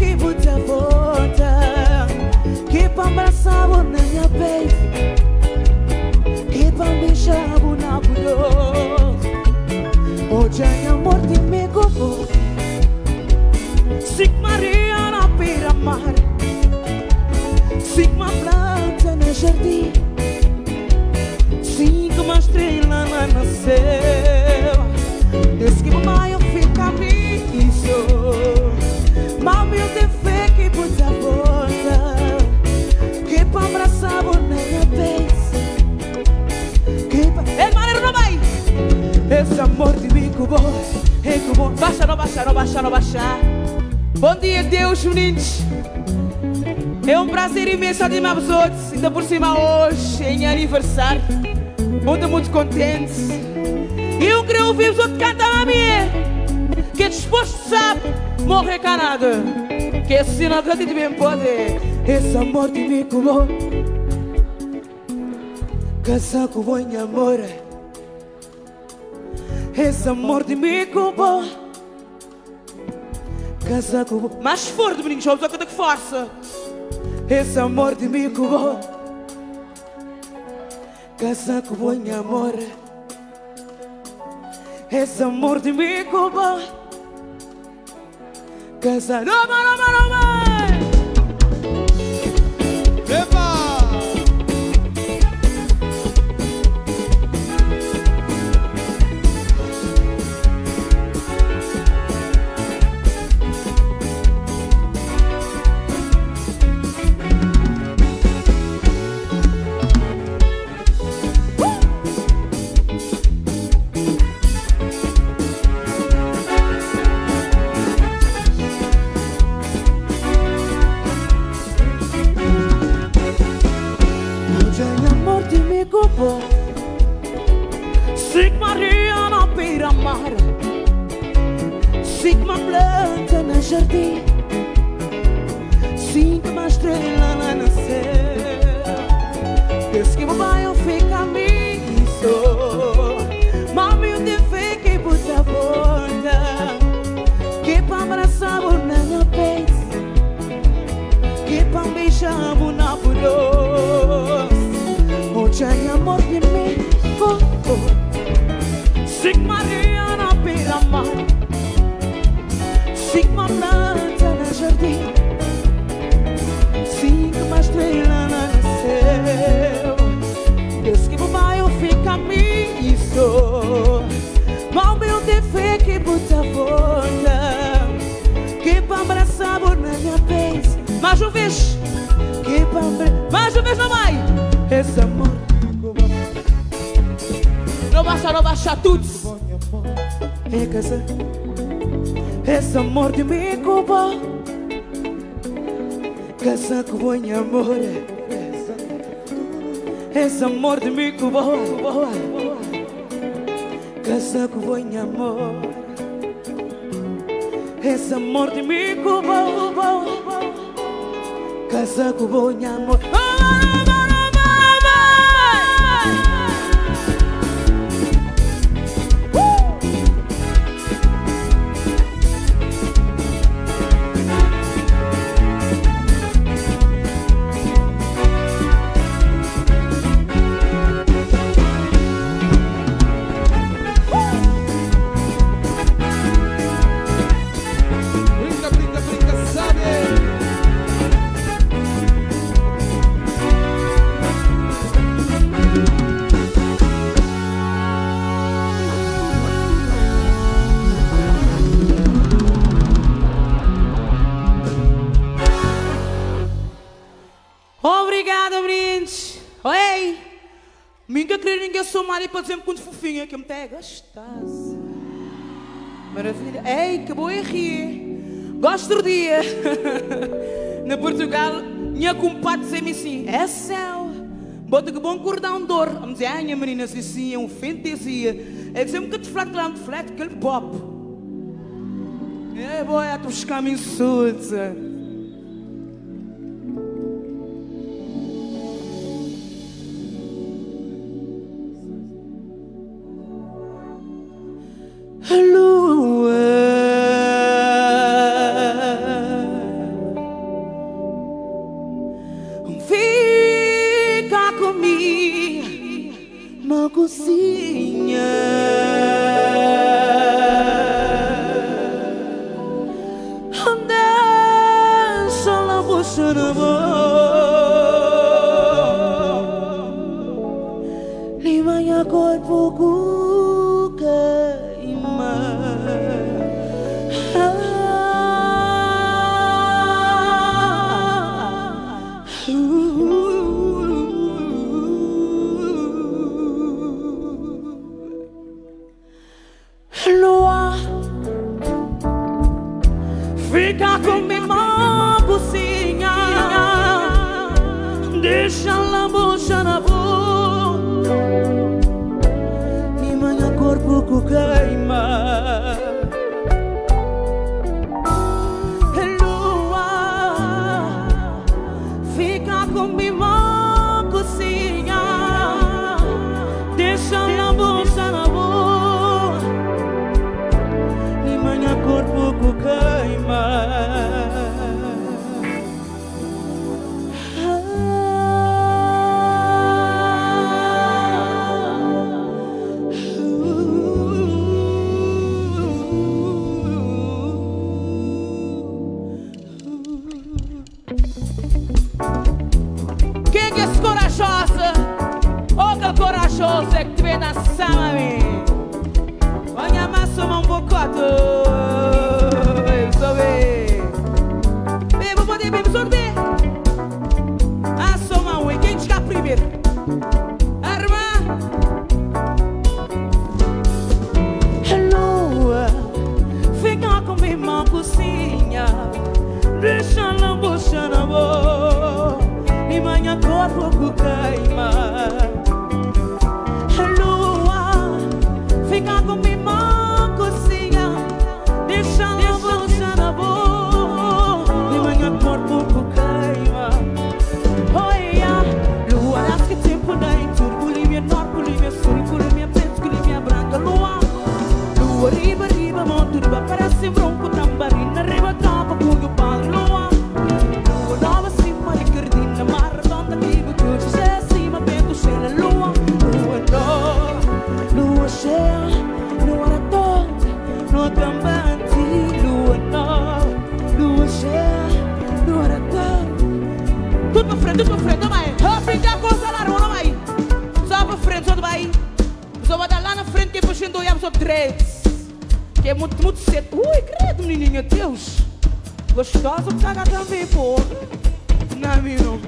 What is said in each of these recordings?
que muita volta, que pra abraçar na minha vez, que pra beijar na burro. Hoje é amor de me gobo, Sig Maria na beira-mar, Sigma planta no jardim, Sigma estrela lá no céu. Desde que mamãe fica isso, mami eu te fé que puta volta, que pra abraçar na minha vez, que pra... Ei, maneiro não vai! Esse amor de mim cubo, baixa, não baixa, não baixa, não baixa. Bom dia, Deus, meninos. É um prazer imenso de me outros, ainda por cima hoje, em aniversário. Muito contente. E eu queria ouvir-vos outro cantar a minha, que é disposto, sabe, morrer canada. Que esse sinal que eu te bem pode. Esse amor de mim cubo, casar com bom amor. Esse amor de mim cubo, casar com bom. Mais forte, meninos, vamos a cantar com força. Esse amor de mim cubo, casar com bom amor. Esse amor de mim cubo, casar. Não, não, não, não. Sig Maria na beira-mar, Sigma planta no jardim, Sigma estrela lá no céu. Desde que mamãe eu fica isso, mami eu te fé que puta volta, que pra abraçar na minha vez, que pra beijar na burro. Hoje é amor de mim, Sig Maria na beira-mar, Sigma planta no jardim, Sigma estrela lá no céu. Desde que mamãe eu fica isso, mal meu te fé que puta volta, que pra abraçar na minha vez. Mais uma vez, que pra mais uma vez não vai. Esse amor não baixa tudo. É casar. Esse amor de mim cubo, casar com bom amor. Esse amor de mim cubo, casar com bom amor. Esse amor de mim cubo, casar com bom amor. Obrigada, meninos. Oi! Nunca queria ninguém somar para dizer-me quanto fofinha que me tem gostosa. Maravilha. Ei, que boa rir. Gosto do dia. Na Portugal, minha compadre dizia-me assim: é céu. Bota que bom cordão de ouro. A me dizer, minha menina, assim, é um fantasia. É dizer-me que te flat lá, te flat, aquele pop. É, boa, tu buscar-me insultos. Lua Limanya corpo queima. Lua, fica comigo cozinha, deixa a bucha na boca, limanya corpo queima. Lua, fica comigo cozinha, deixa a bucha na boca, limanya corpo queima. Quem é esse corajosa? Oh, que corajosa é que te vê na sama, vai amassar um bocoto. Eu sou bem. Bebo, pode beber, sorte. Assoma um, quem está primeiro? Arma. Hello, fica comigo na cozinha, deixa a bucha na boca, e manhã corpo que queima. Hello, fica comigo na cozinha, deixa a bucha na boca, e manhã corpo que queima. Olha, lua, acho que tempo daí, turbulimia, norbulimia, sulbulimia, preto, branca, lua. Lua, riba, riba, monte, riba, parece bronco, tambarina, riba, tapa, cuyo, pal, lua. Lua, nova, cima, de cardina, mar, redonda, digo, tu, cheia, cima, vento, cheia, lua. Lua, no, lua, cheia, lua, redonda, lua, tambante, lua, no, lua, cheia, lua, redonda. Tudo pra frente, vai. Frente a coisa lá, não vai. Só pra frente, só vai. Só vai dar lá na frente, que é puxando o só direito. Que é muito cedo. Ui, credo, menininha, Deus. Gostosa, caga também, pô. Não, menino.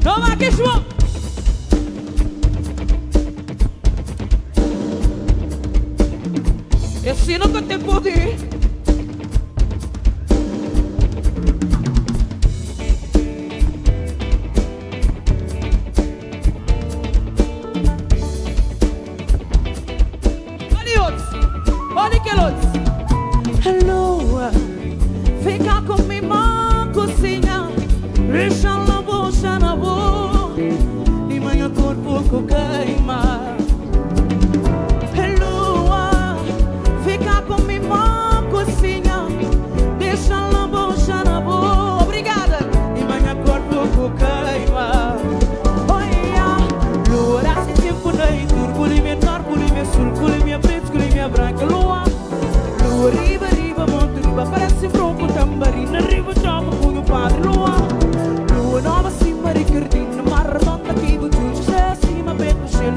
Não vai, que João. Esse nunca tem poder. Olha que outros. Hello, fica comigo na cozinha, deixa a bucha na boca, e manhã corpo que queima. Hello, fica comigo na cozinha, deixa a bucha na boca. Obrigada. E manhã corpo que queima. Olha, lua, esse tempo daí, turbulimia, norbulimia, sulbulimia, preto, branca, lua. Lua, riba, riba, monte, riba, parece bronco, tambarina, riba, chama, punho, padre, lua. Lua, nova, cima, de cardina, mar, redonda, digo, juiz, cheia, cima, vento, cheia,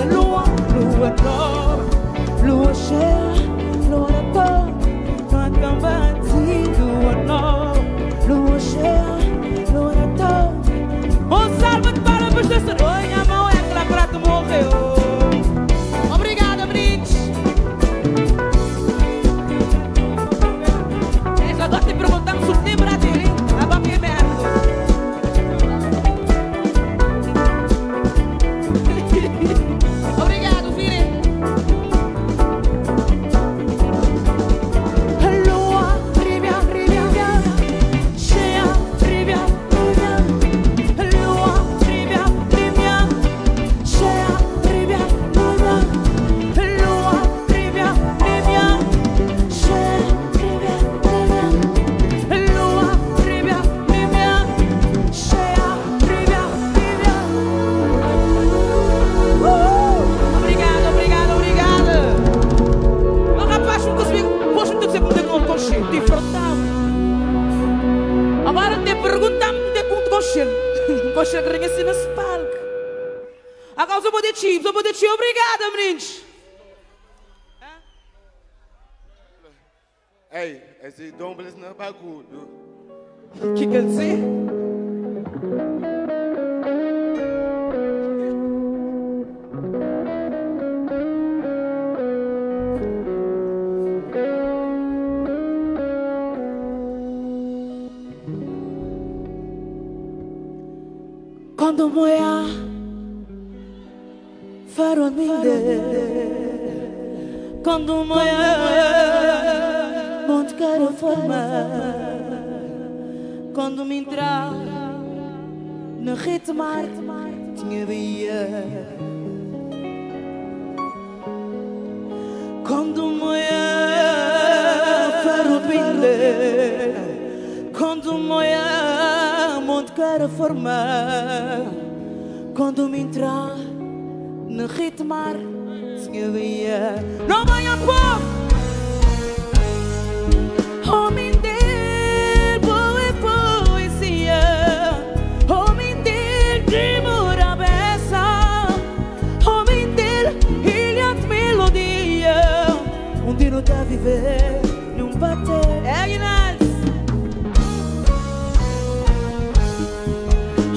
estou para dizer obrigada, meninos. Ei, esse Dombles não é bagulho. O que quer dizer? Quando moia farò mille, quando moia monte caro forma, quando me entrar no ritmar tinha via, quando moia farò mille, quando moia monte caro forma, quando me entrar no ritmar tinha via, não vai a pouco. Homem dele, boa poesia. Homem dele, de mora beça. Homem dele, ilha de melodia. Onde não tá viver, não bater. É Inês.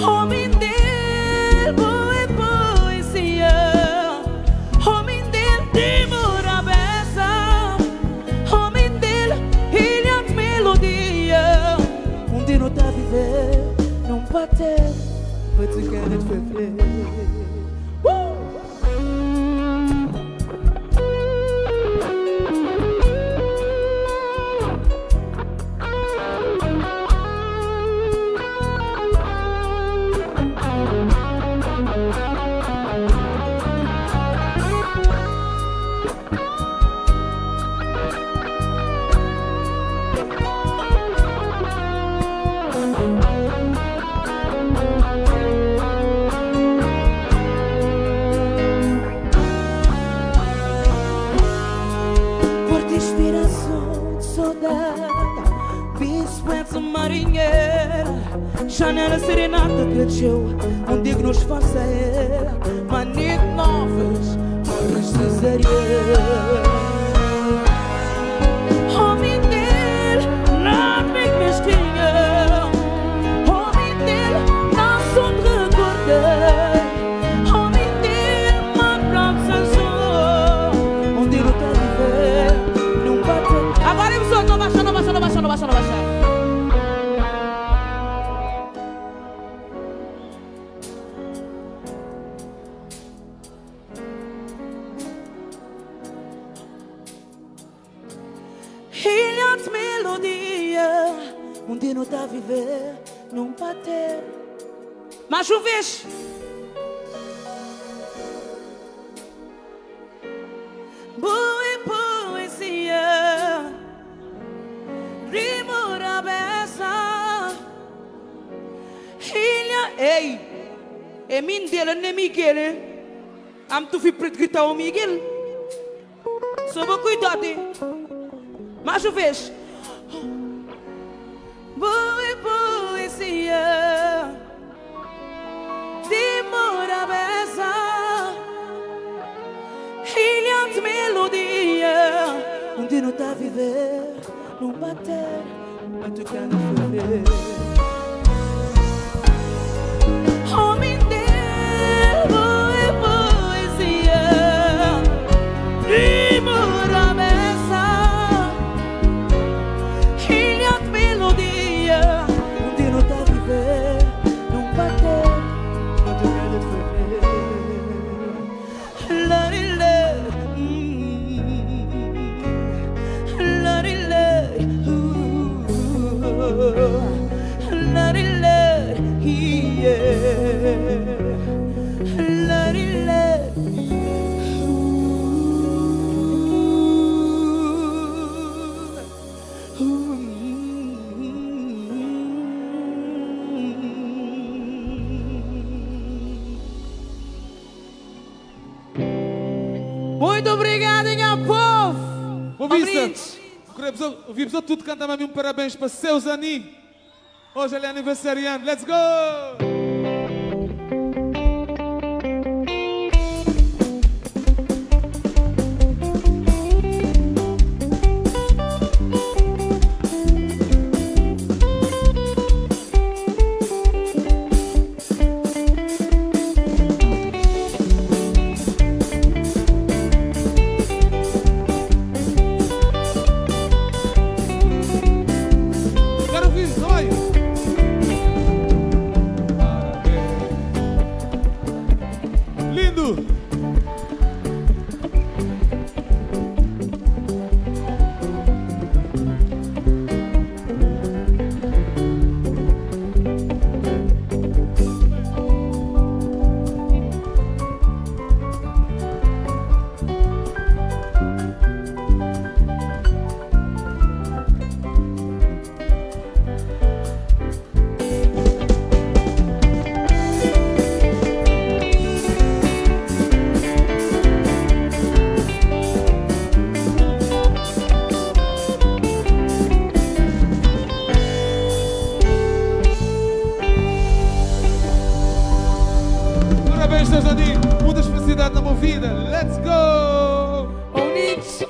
Homem dele, boa poesia. Homem dele, de mora beça. Homem dele, ilha de melodia. Onde não tá viver, não bater. But you can't forget. Por inspiração de saudade, bispo marinheira, janela serenata cresceu, onde que nos faça era, manito novas, morres cesareira. Homem dele, não me mesquinha. Homem dele, não sou recordei. Homem dele, uma própria sensação. Onde não tá viver, não bate. Agora eu sou, não baixa, não baixa, não baixa, não baixa, não baixa. Ilha de melodia, onde não tá viver, não bater. Mas o vês? Boa poesia, rimora beça. Ilha, ei, é mim dele, não é Miguel. Am tu fi preto gritar o Miguel. Só vou cuidar de. Mas o vês? Boa poesia, demora beça. Ilha de melodia, onde não tá viver, não bater, mas tu quer não viver. Homem dele, boa poesia, demora beça. Ilha de melodia, onde não tá viver, não bater, mas tu quer não viver. Muito obrigada, minha povo! Ouvimos tudo cantar mesmo parabéns para seu Zani. Hoje ele é aniversariante. Let's go! Let's go! Onich,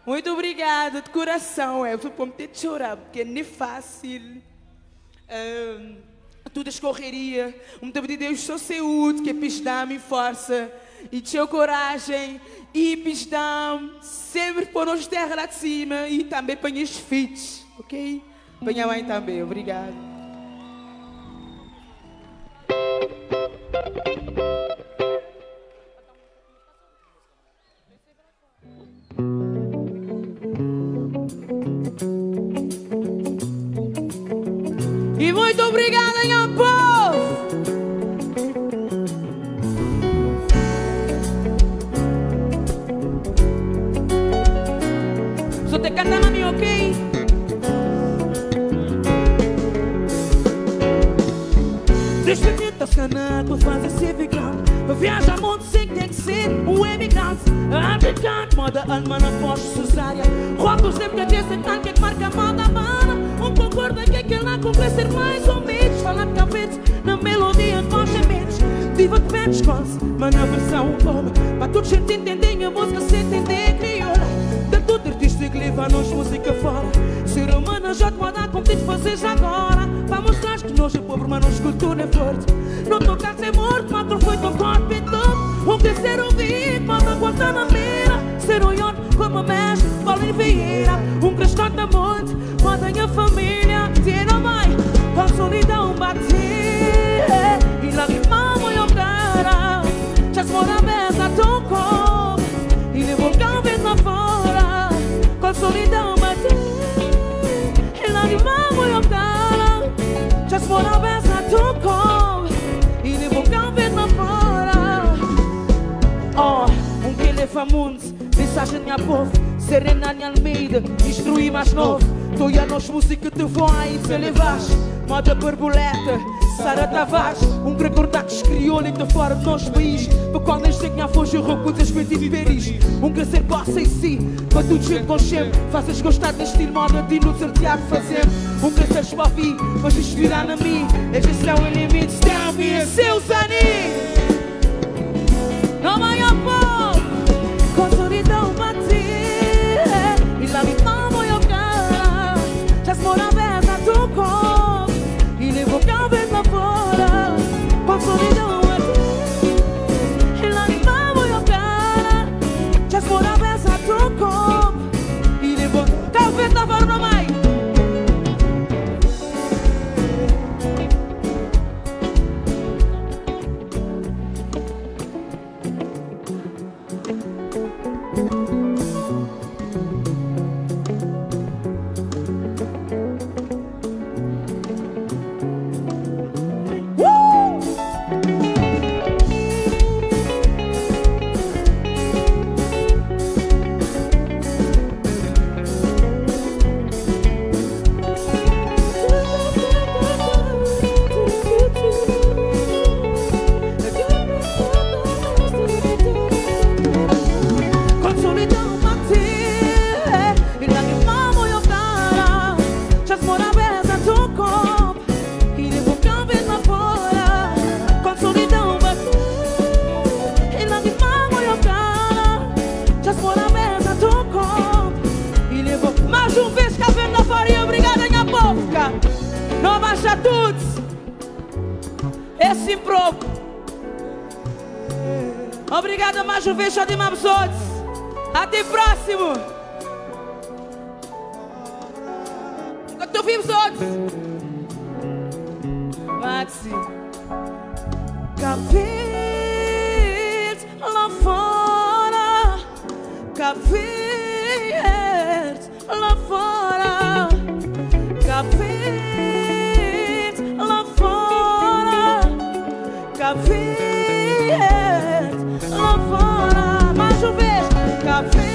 muito obrigada de coração. Foi para me ter de chorar, porque não é fácil. Tudo escorreria. Muito pedir Deus só saúde, que pisdam e força. E teu coragem. E pisdam sempre por nós terra lá de cima. E também para os filhos. Ok? Para minha mãe também. Obrigado. E muito obrigada, minha povo! Só te cantar a mim, ok? Desperta as canas para fazer ser vegano. Para viajar mundo sem ter que ser um emigrante. Africano, moda almana, posto cesárea. Roto sempre que esse tanque é que marca a mão da mana. Concorda que aquele lá completa ser mais ou menos. Falar de cabeça na melodia com gementes. Diva de pentes mas na versão pobre. Para todos gente entendem a música sem entender crioula. De todo artista que leva-nos música fora. Ser humano já te manda como tem de fazer já agora. Para mostrar que nós é pobre, mas nossa cultura é forte. Não tocar ser morto, mas não foi tão corpo e tudo. Crescer ouvir, mas não aguentar na mira. Ser olhado como a mestre, fala em vieira. Crescente da monte, manda a família. Tira mãe, com solidão bater. E lá que mama eu cara. Já se mora a mesa, tocou. E levou o cabelo na fora. Com solidão bater. E lá que mama eu cara. Já se mora a mesa, tocou. E levou o cabelo na fora. Oh, que leva mundo. Mensagem minha povo. Serena em Almeida, instruir mais novo. Tu e a nossa música te vai e te levas. Moda borboleta, Sara Tavares. Recordar que crioulo e de fora do nosso país. Para quando este tinha foge o roubo das peitas de Paris. Crescer gosta em si, para tudo gente com cheiro. Fazes gostar deste estilo moda de no certeado fazer. Crescer para ouvir, mas inspirar na mim. Estes são limites, tem a seus anis. Não vai a povo, com solidão bater. E lá me tamo eu cara. Já se mora a vez a tu com. E levou cabelo na fora. Com solidão aqui. E lá me tamo eu cara. Já se mora a vez a tu com. E levou cabelo na fora, não vai. Não baixa tudo. Esse improvo. Obrigada mais uma vez, de Mabsotes. Até próximo. Quando tu vimos outros. Maxi. Capete lá fora. Capete lá fora. Capete lá fora. Capete lá fora. Mais uma vez. Capete.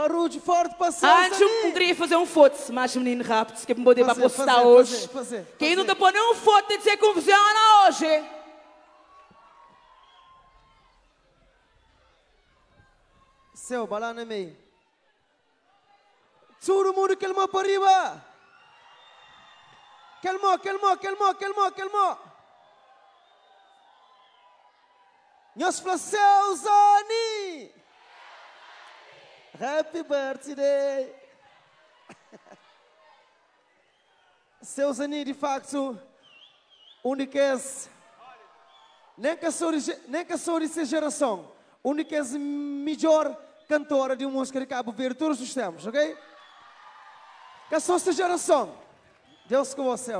barulho forte para Seu Antes eu Zani. queria fazer um foto, mas menino rápido, que eu me poder para Fazer, postar fazer, hoje. fazer. Quem não tá pondo um foto de dizer que funciona hoje? Seu, balana meio. Todo mundo calma para arriba. Calma. Nós falamos, Seu Zani. Happy birthday. Seu Zani, de facto, únicas, nem que sou dessa geração, únicas melhor cantora de música de Cabo Verde todos os tempos, ok? Que sou essa geração. Deus com você.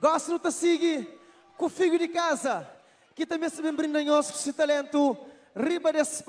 Gosto de te seguir com o filho de casa, que também se brinda com esse talento, riba desse